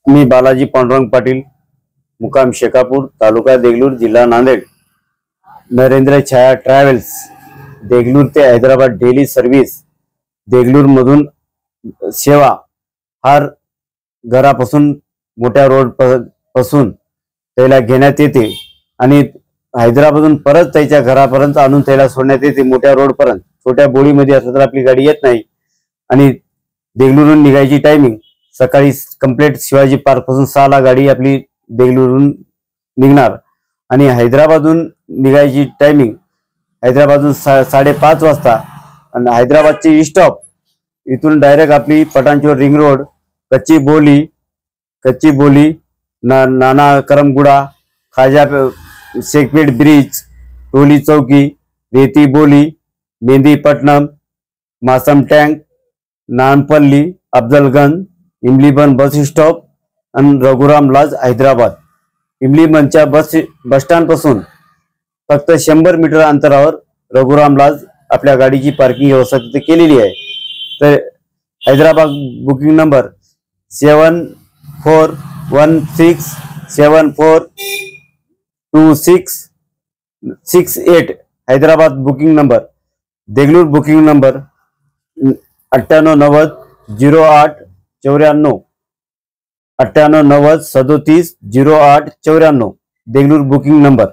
मी बालाजी पांडुरंग पाटील, मुक्काम शेकापूर, तालुका देगलूर, जिल्हा नांदेड। नरेंद्र छाया ट्रॅव्हल्स देगलूर ते हैदराबाद डेली सर्व्हिस देगलूर मधून सेवा हर घरापासून मोठ्या रोड पासून त्याला घेण्यात येते आणि हैदराबादहून परत त्याच्या घरापर्यंत आणून त्याला सोडण्यात येते मोठ्या रोड पर्यंत। छोट्या बोळीमध्ये असं तर आपली गाडी येत नाही आणि देगलूरहून निघायची टायमिंग सकाळी कंप्लीट शिवाजी पार्क पासून 6 ला गाडी आपली देगलूरहून निघणार आणि हैदराबादहून निघायची टायमिंग हैदराबादहून 5:30 वाजता आणि हैदराबादची स्टॉप इथून डायरेक्ट आपली पठाणचोर रिंग रोड, कच्ची बोली, नाना करमगुडा, खाजा शेखपेट ब्रिज, टोली Chowki, Rethi Bowli, Mehdipatnam, Masab tank, Nampally, Afzalgunj, Imliban bus stop आणि रघुराम लॉज हैदराबाद। इमलीबनच्या बस स्टँड पासून फक्त 100 मीटर अंतरावर रघुराम लॉज आपल्या गाडीची पार्किंग व्यवस्था तिथे केलेली आहे। तर Hyderabad booking number 7416742668 Hyderabad booking number. Degloor booking number 98900894 9890370894 Degloor booking number.